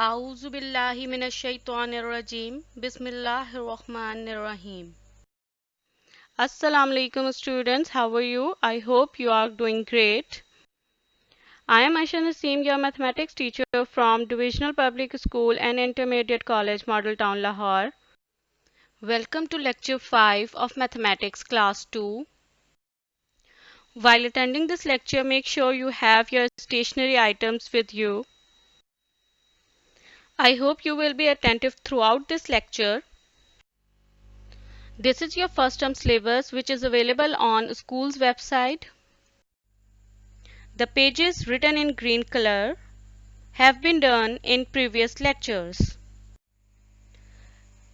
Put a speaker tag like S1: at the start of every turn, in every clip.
S1: A'udhu billahi minash shaitanir rajim. Bismillahir rahmanir rahim. Assalamu alaikum students. How are you? I hope you are doing great. I am Aisha Naseem, your mathematics teacher from Divisional Public School and Intermediate College, Model Town, Lahore. Welcome to lecture 5 of Mathematics Class 2. While attending this lecture, make sure you have your stationery items with you. I hope you will be attentive throughout this lecture. This is your first term syllabus which is available on school's website. The pages written in green color have been done in previous lectures.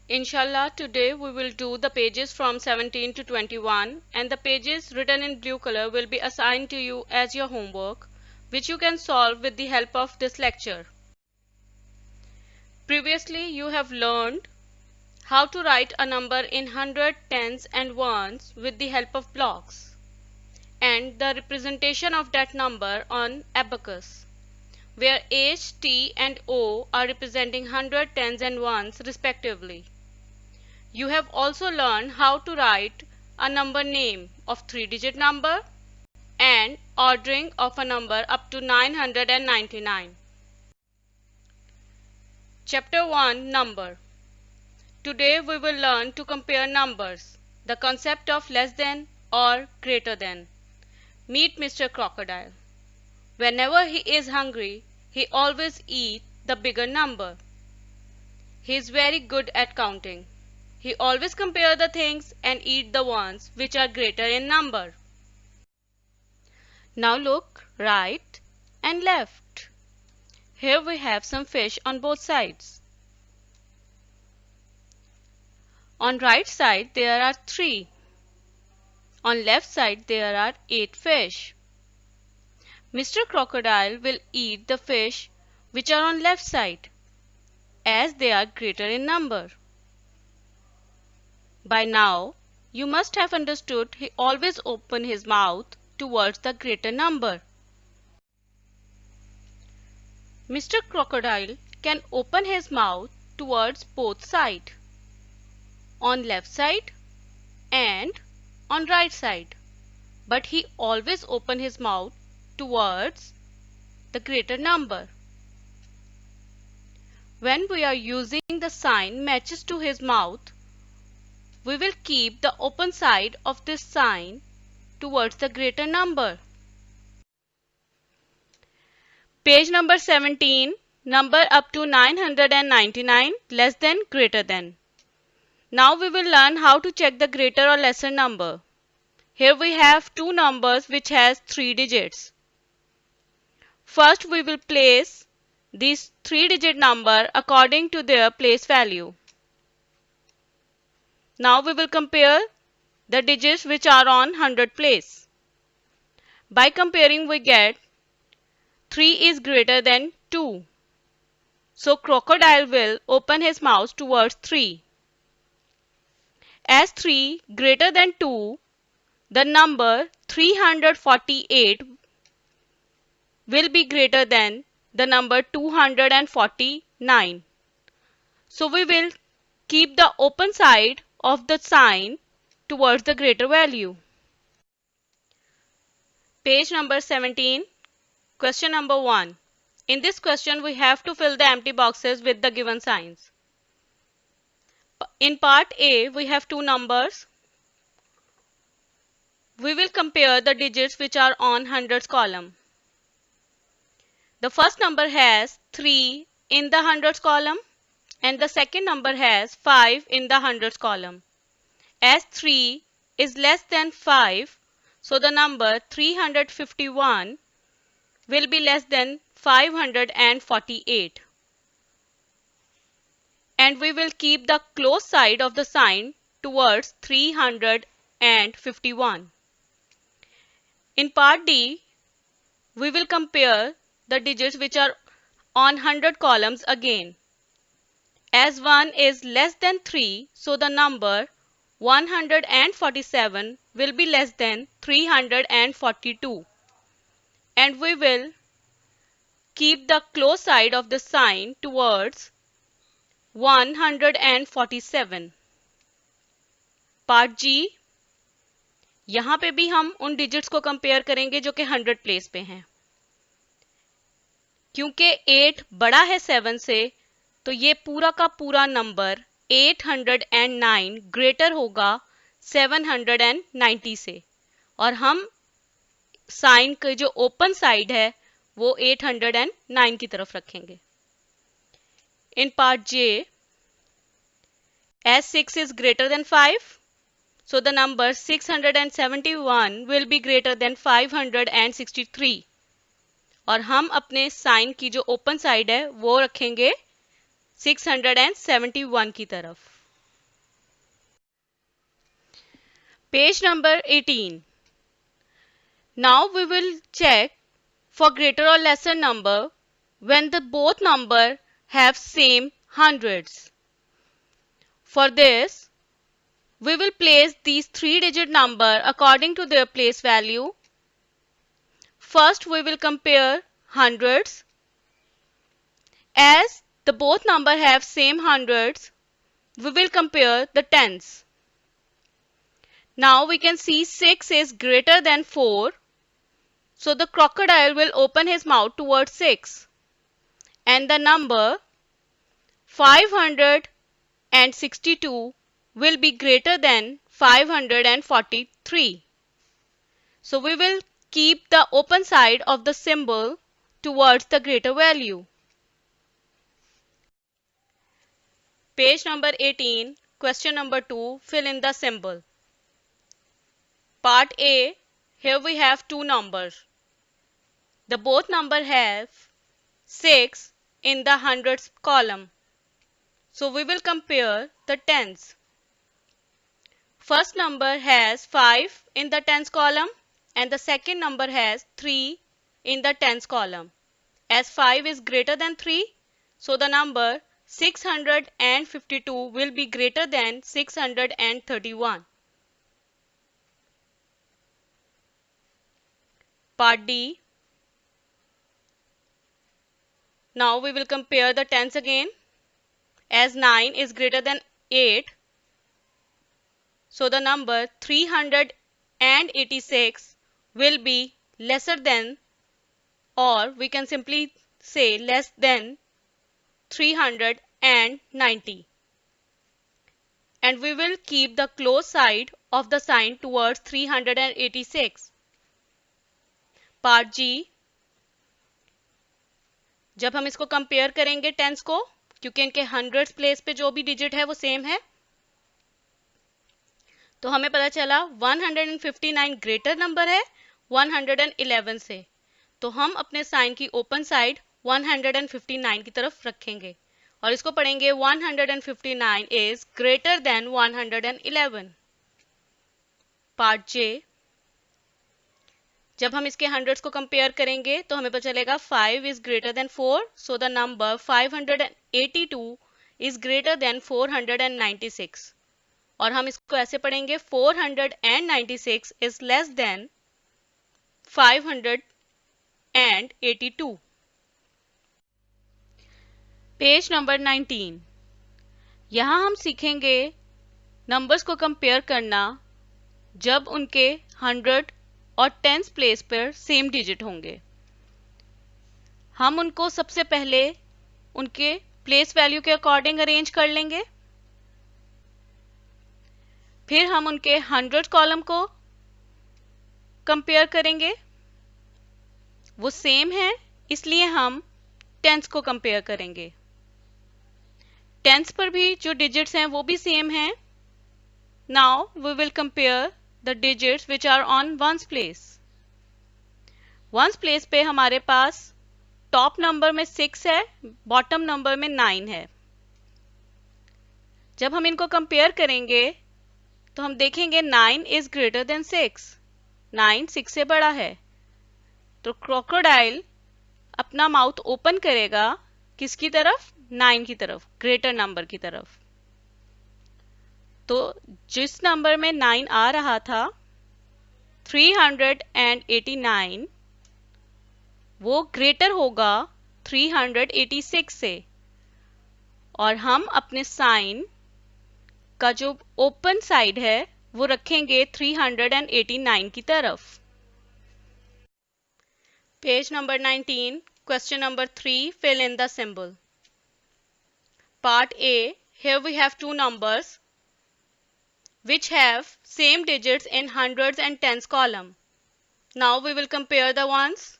S1: Inshallah, today we will do the pages from 17 to 21 and the pages written in blue color will be assigned to you as your homework, which you can solve with the help of this lecture. Previously, you have learned how to write a number in hundred, tens and ones with the help of blocks and the representation of that number on abacus, where H, T and O are representing hundred, tens and ones respectively. You have also learned how to write a number name of 3-digit number and ordering of a number up to 999. Chapter 1 Number. Today we will learn to compare numbers, the concept of less than or greater than. Meet Mr. Crocodile. Whenever he is hungry, he always eats the bigger number. He is very good at counting. He always compares the things and eats the ones which are greater in number. Now look right and left. Here we have some fish on both sides. On right side there are 3. On left side there are 8 fish. Mr. Crocodile will eat the fish which are on left side as they are greater in number. By now you must have understood he always opens his mouth towards the greater number. Mr. Crocodile can open his mouth towards both sides, on left side and on right side, but he always opens his mouth towards the greater number. When we are using the sign matches to his mouth, we will keep the open side of this sign towards the greater number. Page number 17, number up to 999, less than, greater than. Now we will learn how to check the greater or lesser number. Here we have two numbers which has 3 digits. First we will place these 3-digit number according to their place value. Now we will compare the digits which are on 100 place. By comparing we get 3 is greater than 2. So Crocodile will open his mouth towards 3. As 3 greater than 2, the number 348 will be greater than the number 249. So we will keep the open side of the sign towards the greater value. Page number 17. Question number 1. In this question, we have to fill the empty boxes with the given signs. In part A, we have two numbers. We will compare the digits which are on hundreds column. The first number has 3 in the hundreds column and the second number has 5 in the hundreds column. As 3 is less than 5, so the number 351 will be less than 548. And we will keep the close side of the sign towards 351. In part D, we will compare the digits which are on 100 columns again. As 1 is less than 3, so the number 147 will be less than 342. And we will keep the close side of the sign towards 147. Part जी, यहां पे भी हम उन digits को compare करेंगे जो कि 100 place पे हैं। क्योंकि 8 बड़ा है 7 से, तो ये पूरा का पूरा नंबर 809 ग्रेटर होगा 790 से, और हम साइन के जो ओपन साइड है वो 809 की तरफ रखेंगे। In part J, as 6 is greater than 5, so the number 671 will be greater than 563, और हम अपने साइन की जो ओपन साइड है वो रखेंगे 671 की तरफ। Page number 18. Now we will check for greater or lesser number when the both number have same hundreds. For this, we will place these 3-digit number according to their place value. First, we will compare hundreds. As the both number have same hundreds, we will compare the tens. Now we can see 6 is greater than 4. So the crocodile will open his mouth towards 6. And the number 562 will be greater than 543. So we will keep the open side of the symbol towards the greater value. Page number 18, question number 2, fill in the symbol. Part A, here we have two numbers. The both number have 6 in the hundreds column. So we will compare the tens. First number has 5 in the tens column and the second number has 3 in the tens column. As 5 is greater than 3, so the number 652 will be greater than 631. Part D. Now we will compare the tens again. As 9 is greater than 8, so the number 386 will be lesser than, or we can simply say less than 390. And we will keep the close side of the sign towards 386. Part G. जब हम इसको compare करेंगे tense को, क्योंकि इनके hundreds place पे जो भी डिजिट है वो सेम है, तो हमें पता चला 159 ग्रेटर नंबर है 111 से, तो हम अपने साइन की ओपन साइड 159 की तरफ रखेंगे और इसको पढ़ेंगे 159 इज ग्रेटर देन 111. पार्ट जे. जब हम इसके हंड्रेड्स को कंपेयर करेंगे तो हमें पता चलेगा 5 is greater than 4, so the number 582 is greater than 496, और हम इसको ऐसे पढ़ेंगे 496 is less than 582. Page number 19. यहाँ हम सीखेंगे नंबर्स को कंपेयर करना जब उनके 100 और टेंस प्लेस पर सेम डिजिट होंगे. हम उनको सबसे पहले उनके प्लेस वैल्यू के अकॉर्डिंग अरेंज कर लेंगे, फिर हम उनके 100 कॉलम को कंपेयर करेंगे, वो सेम है इसलिए हम टेंस को कंपेयर करेंगे. टेंस पर भी जो डिजिट्स हैं वो भी सेम हैं. Now we will compare the digits which are on ones place. Ones place पे हमारे पास टॉप नंबर में 6 है, बॉटम नंबर में 9 है. जब हम इनको कंपेयर करेंगे तो हम देखेंगे 9 इज ग्रेटर देन 6. 9 6 से बड़ा है, तो क्रोकोडाइल अपना माउथ ओपन करेगा किसकी तरफ? 9 की तरफ, ग्रेटर नंबर की तरफ. तो जिस नंबर में 9 आ रहा था 389, वो ग्रेटर होगा 386 से और हम अपने साइन का जो ओपन साइड है वो रखेंगे 389 की तरफ। Page number 19, question number 3, fill in the symbol. Part A, here we have two numbers which have same digits in hundreds and tens column. Now we will compare the ones.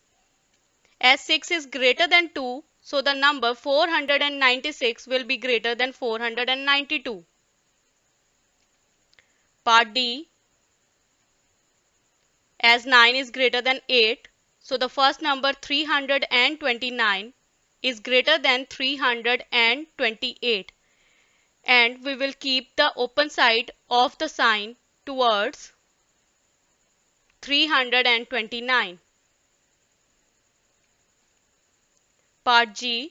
S1: As 6 is greater than 2, so the number 496 will be greater than 492. Part D, as 9 is greater than 8, so the first number 329 is greater than 328, and we will keep the open side of the sign towards 329. Part जी,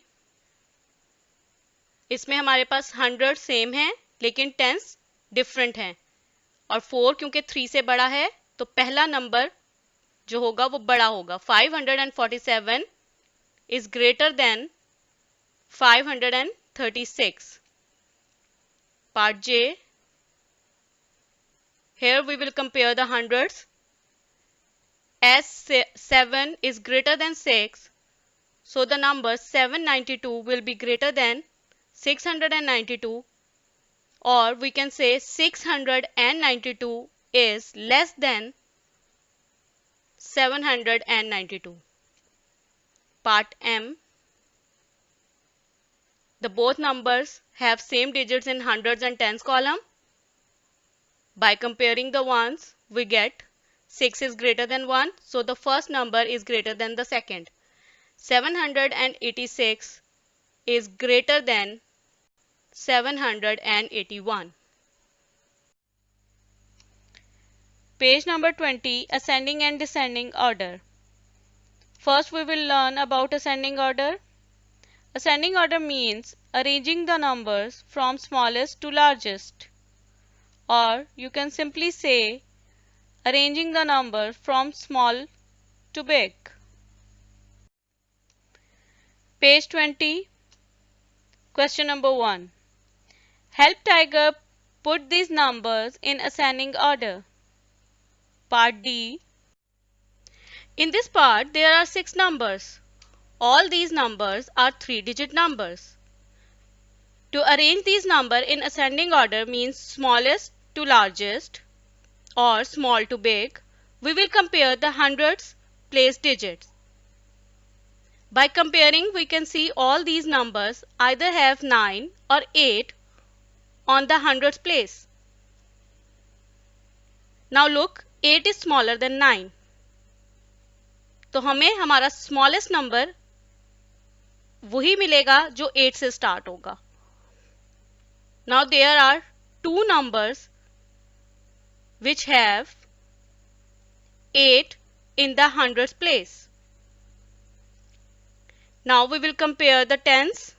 S1: इसमें हमारे पास 100 same है लेकिन tense different हैं और 4 क्योंकि 3 से बड़ा है तो पहला नंबर जो होगा वो बड़ा होगा। 547 is greater than 536. Part J, here we will compare the hundreds. As 7 is greater than 6, so the number 792 will be greater than 692, or we can say 692 is less than 792. Part M, the both numbers have same digits in hundreds and tens column. By comparing the ones, we get 6 is greater than 1, so the first number is greater than the second. 786 is greater than 781. Page number 20, ascending and descending order. First we will learn about ascending order. Ascending order means arranging the numbers from smallest to largest, or you can simply say arranging the number from small to big. Page 20, question number 1. Help Tiger put these numbers in ascending order. Part D. In this part, there are 6 numbers. All these numbers are 3-digit numbers. To arrange these numbers in ascending order means smallest to largest or small to big. We will compare the hundreds place digits. By comparing, we can see all these numbers either have 9 or 8 on the hundreds place. Now look, 8 is smaller than 9. तो हमें हमारा smallest number वही मिलेगा जो 8 से start होगा. Now there are two numbers which have 8 in the hundreds place. Now we will compare the tens.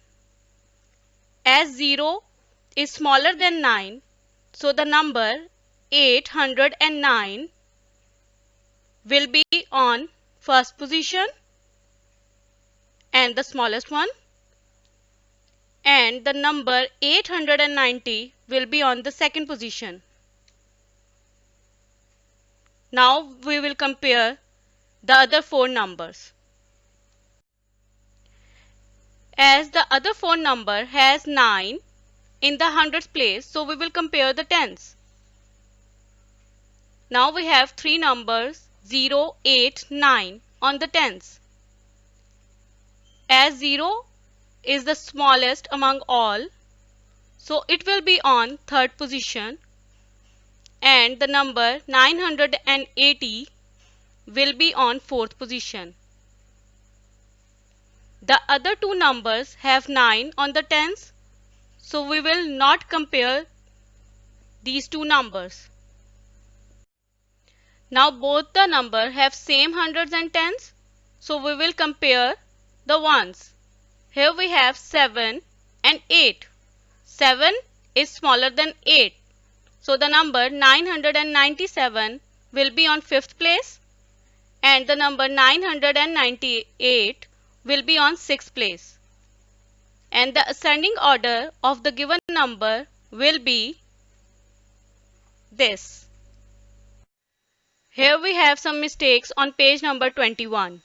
S1: As 0 is smaller than 9, so the number 809 will be on first position and the smallest one, and the number 890 will be on the second position. Now we will compare the other 4 numbers. As the other 4 number has 9 in the hundreds place, so we will compare the tens. Now we have 3 numbers 0, 8, 9 on the tens. As 0 is the smallest among all, so it will be on third position, and the number 980 will be on fourth position. The other 2 numbers have 9 on the tens, so we will not compare these 2 numbers. Now both the numbers have same hundreds and tens, so we will compare the ones. Here we have 7 and 8. 7 is smaller than 8, so the number 997 will be on fifth place, and the number 998 will be on 6th place. And the ascending order of the given number will be this. Here we have some mistakes on page number 21.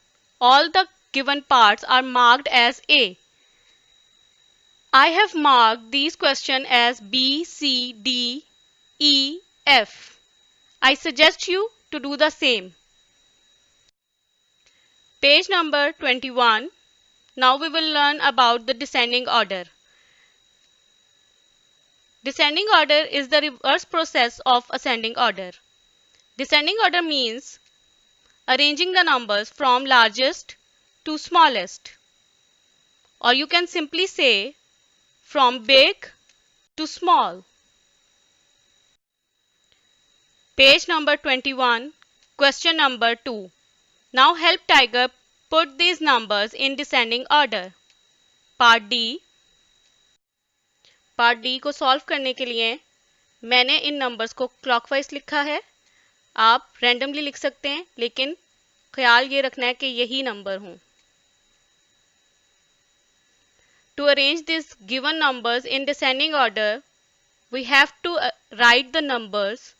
S1: All the given parts are marked as A. I have marked these questions as B, C, D, E, F. I suggest you to do the same. Page number 21. Now we will learn about the descending order. Descending order is the reverse process of ascending order. Descending order means arranging the numbers from largest to smallest. Or you can simply say from big to small. Page number 21, question number 2. Now help Tiger put these numbers in descending order. Part D को solve करने के लिए मैंने इन numbers को clockwise लिखा है. आप randomly लिख सकते हैं, लेकिन ख्याल ये रखना है कि यही नंबर हों. To arrange these given numbers in descending order, we have to write the numbers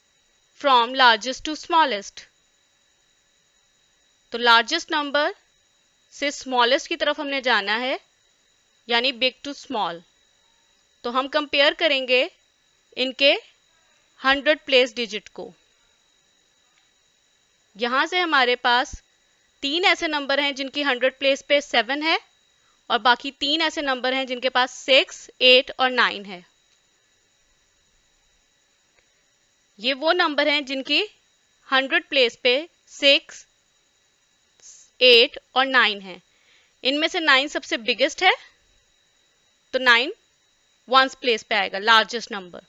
S1: from largest to smallest. तो लार्जेस्ट नंबर से स्मॉलेस्ट की तरफ हमने जाना है, यानी बिग टू स्मॉल. तो हम कंपेयर करेंगे इनके 100 प्लेस डिजिट को. यहां से हमारे पास 3 ऐसे नंबर हैं जिनकी 100 प्लेस पे 7 है, और बाकी 3 ऐसे नंबर हैं जिनके पास 6, 8 और 9 है. ये वो नंबर हैं जिनकी 100 प्लेस पे 6, 8 और 9 है. इनमें से 9 सबसे बिगेस्ट है, तो 9 वंस प्लेस पे आएगा, largest number.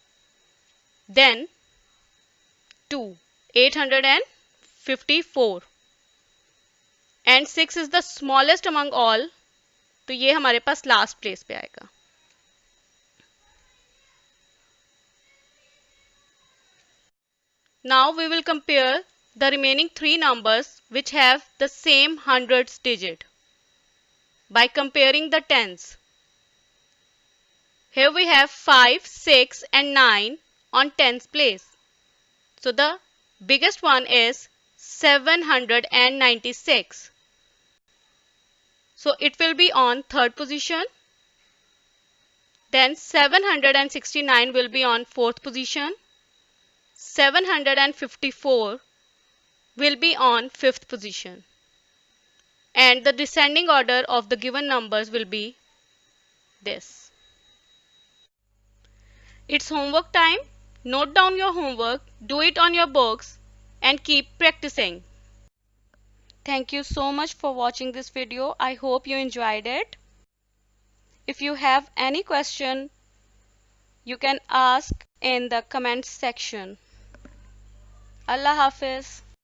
S1: Then 2, 854, and 6 is the smallest among all, तो ये हमारे पास लास्ट प्लेस पे आएगा. Now we will compare the remaining 3 numbers which have the same hundreds digit by comparing the tens. Here we have 5, 6 and 9 on tens place. So the biggest one is 796. So it will be on third position. Then 769 will be on fourth position. 754 will be on fifth position. And the descending order of the given numbers will be this. It's homework time. Note down your homework, do it on your books, and keep practicing. Thank you so much for watching this video. I hope you enjoyed it. If you have any question, you can ask in the comments section. Allah Hafiz.